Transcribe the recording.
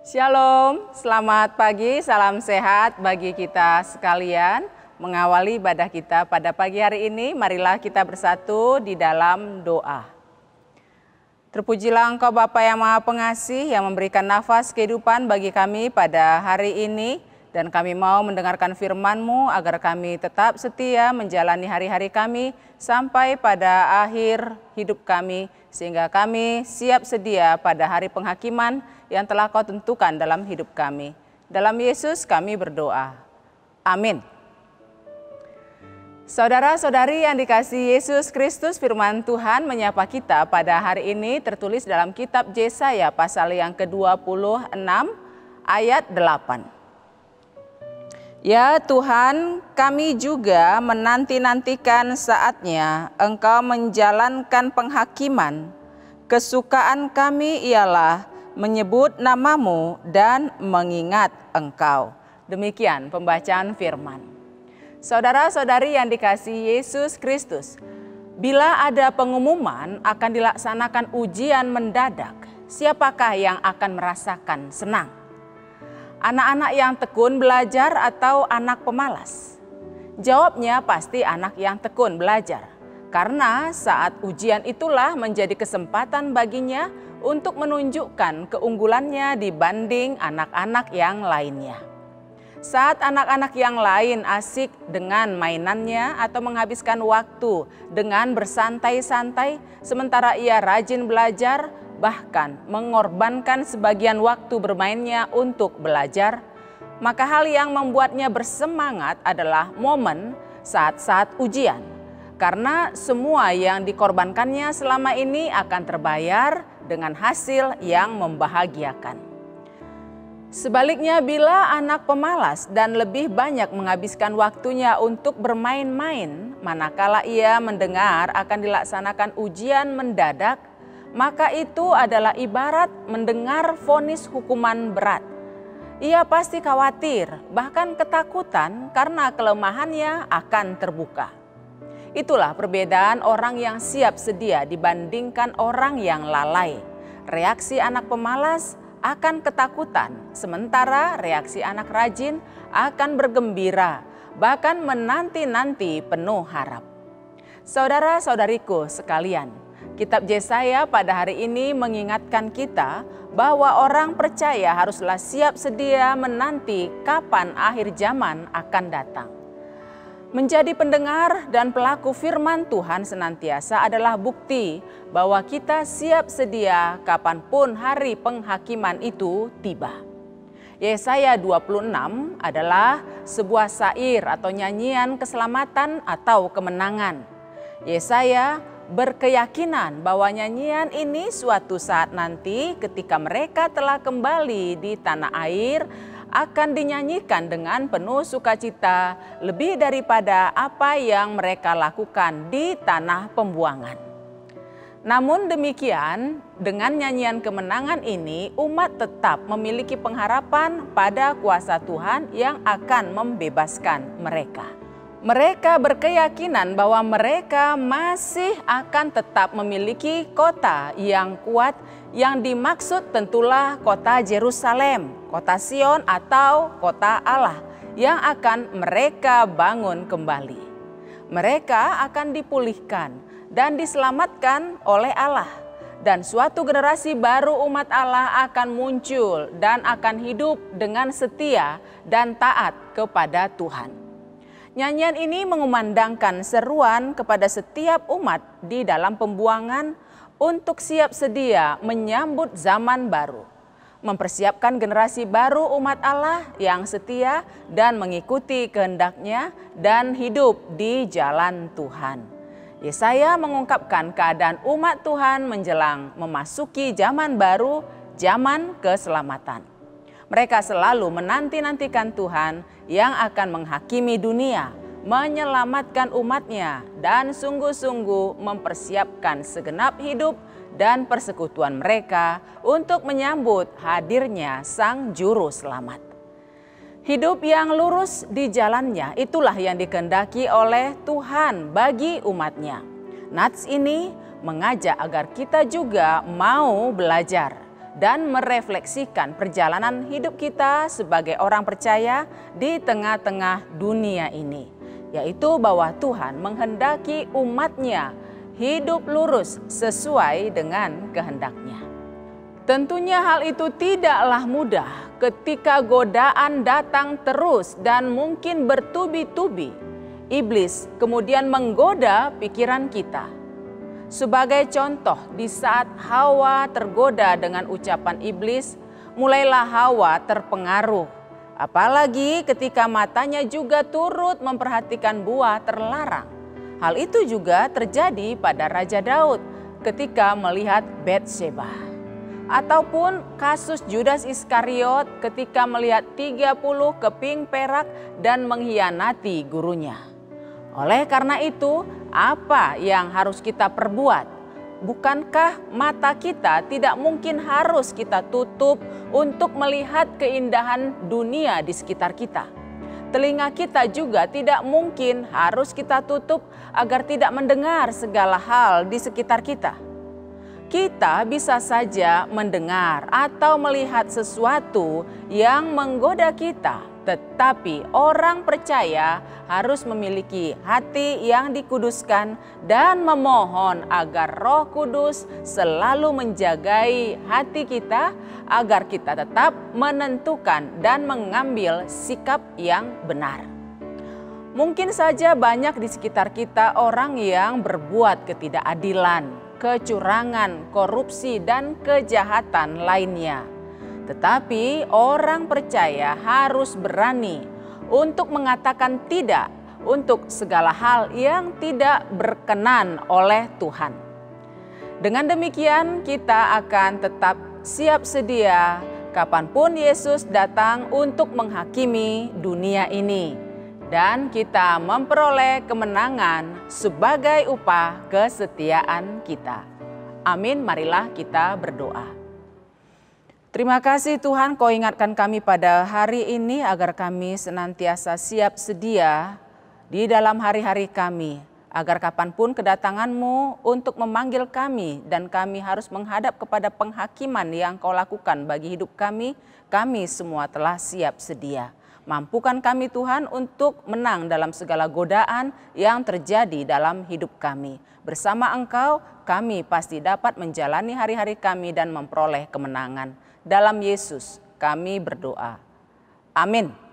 Shalom, selamat pagi, salam sehat bagi kita sekalian. Mengawali ibadah kita pada pagi hari ini, marilah kita bersatu di dalam doa. Terpujilah Engkau Bapa yang Maha Pengasih yang memberikan nafas kehidupan bagi kami pada hari ini. Dan kami mau mendengarkan firman-Mu agar kami tetap setia menjalani hari-hari kami sampai pada akhir hidup kami. Sehingga kami siap sedia pada hari penghakiman yang telah Kau tentukan dalam hidup kami. Dalam Yesus kami berdoa. Amin. Saudara-saudari yang dikasihi Yesus Kristus, firman Tuhan menyapa kita pada hari ini tertulis dalam kitab Yesaya pasal yang ke-26 ayat 8. Ya Tuhan, kami juga menanti-nantikan saatnya Engkau menjalankan penghakiman. Kesukaan kami ialah menyebut nama-Mu dan mengingat Engkau. Demikian pembacaan firman. Saudara-saudari yang dikasihi Yesus Kristus, bila ada pengumuman akan dilaksanakan ujian mendadak, siapakah yang akan merasakan senang? Anak-anak yang tekun belajar atau anak pemalas? Jawabnya pasti anak yang tekun belajar. Karena saat ujian itulah menjadi kesempatan baginya untuk menunjukkan keunggulannya dibanding anak-anak yang lainnya. Saat anak-anak yang lain asik dengan mainannya atau menghabiskan waktu dengan bersantai-santai, sementara ia rajin belajar, bahkan mengorbankan sebagian waktu bermainnya untuk belajar, maka hal yang membuatnya bersemangat adalah momen saat-saat ujian. Karena semua yang dikorbankannya selama ini akan terbayar dengan hasil yang membahagiakan. Sebaliknya, bila anak pemalas dan lebih banyak menghabiskan waktunya untuk bermain-main, manakala ia mendengar akan dilaksanakan ujian mendadak, maka itu adalah ibarat mendengar vonis hukuman berat. Ia pasti khawatir, bahkan ketakutan karena kelemahannya akan terbuka. Itulah perbedaan orang yang siap sedia dibandingkan orang yang lalai. Reaksi anak pemalas akan ketakutan, sementara reaksi anak rajin akan bergembira, bahkan menanti-nanti penuh harap. Saudara-saudariku sekalian, Kitab Yesaya pada hari ini mengingatkan kita bahwa orang percaya haruslah siap sedia menanti kapan akhir zaman akan datang. Menjadi pendengar dan pelaku firman Tuhan senantiasa adalah bukti bahwa kita siap sedia kapanpun hari penghakiman itu tiba. Yesaya 26 adalah sebuah syair atau nyanyian keselamatan atau kemenangan. Yesaya berkeyakinan bahwa nyanyian ini suatu saat nanti ketika mereka telah kembali di tanah air akan dinyanyikan dengan penuh sukacita lebih daripada apa yang mereka lakukan di tanah pembuangan. Namun demikian, dengan nyanyian kemenangan ini umat tetap memiliki pengharapan pada kuasa Tuhan yang akan membebaskan mereka. Mereka berkeyakinan bahwa mereka masih akan tetap memiliki kota yang kuat, yang dimaksud tentulah kota Yerusalem, kota Sion atau kota Allah yang akan mereka bangun kembali. Mereka akan dipulihkan dan diselamatkan oleh Allah. Dan suatu generasi baru umat Allah akan muncul dan akan hidup dengan setia dan taat kepada Tuhan. Nyanyian ini mengumandangkan seruan kepada setiap umat di dalam pembuangan untuk siap sedia menyambut zaman baru. Mempersiapkan generasi baru umat Allah yang setia dan mengikuti kehendak-Nya dan hidup di jalan Tuhan. Yesaya mengungkapkan keadaan umat Tuhan menjelang memasuki zaman baru, zaman keselamatan. Mereka selalu menanti-nantikan Tuhan yang akan menghakimi dunia, menyelamatkan umatnya, dan sungguh-sungguh mempersiapkan segenap hidup dan persekutuan mereka untuk menyambut hadirnya Sang Juru Selamat. Hidup yang lurus di jalannya itulah yang dikehendaki oleh Tuhan bagi umatnya. Nats ini mengajak agar kita juga mau belajar dan merefleksikan perjalanan hidup kita sebagai orang percaya di tengah-tengah dunia ini, yaitu bahwa Tuhan menghendaki umat-Nya hidup lurus sesuai dengan kehendak-Nya. Tentunya hal itu tidaklah mudah ketika godaan datang terus dan mungkin bertubi-tubi. Iblis kemudian menggoda pikiran kita. Sebagai contoh, di saat Hawa tergoda dengan ucapan iblis, mulailah Hawa terpengaruh. Apalagi ketika matanya juga turut memperhatikan buah terlarang. Hal itu juga terjadi pada Raja Daud ketika melihat Batseba. Ataupun kasus Judas Iskariot ketika melihat 30 keping perak dan mengkhianati gurunya. Oleh karena itu, apa yang harus kita perbuat? Bukankah mata kita tidak mungkin harus kita tutup untuk melihat keindahan dunia di sekitar kita? Telinga kita juga tidak mungkin harus kita tutup agar tidak mendengar segala hal di sekitar kita. Kita bisa saja mendengar atau melihat sesuatu yang menggoda kita, tetapi orang percaya harus memiliki hati yang dikuduskan dan memohon agar Roh Kudus selalu menjagai hati kita agar kita tetap menentukan dan mengambil sikap yang benar. Mungkin saja banyak di sekitar kita orang yang berbuat ketidakadilan, kecurangan, korupsi, dan kejahatan lainnya. Tetapi orang percaya harus berani untuk mengatakan tidak untuk segala hal yang tidak berkenan oleh Tuhan. Dengan demikian kita akan tetap siap sedia kapanpun Yesus datang untuk menghakimi dunia ini. Dan kita memperoleh kemenangan sebagai upah kesetiaan kita. Amin, marilah kita berdoa. Terima kasih Tuhan, Kau ingatkan kami pada hari ini agar kami senantiasa siap sedia di dalam hari-hari kami. Agar kapanpun kedatangan-Mu untuk memanggil kami dan kami harus menghadap kepada penghakiman yang Kau lakukan bagi hidup kami semua telah siap sedia. Mampukan kami Tuhan untuk menang dalam segala godaan yang terjadi dalam hidup kami. Bersama Engkau kami pasti dapat menjalani hari-hari kami dan memperoleh kemenangan. Dalam Yesus kami berdoa. Amin.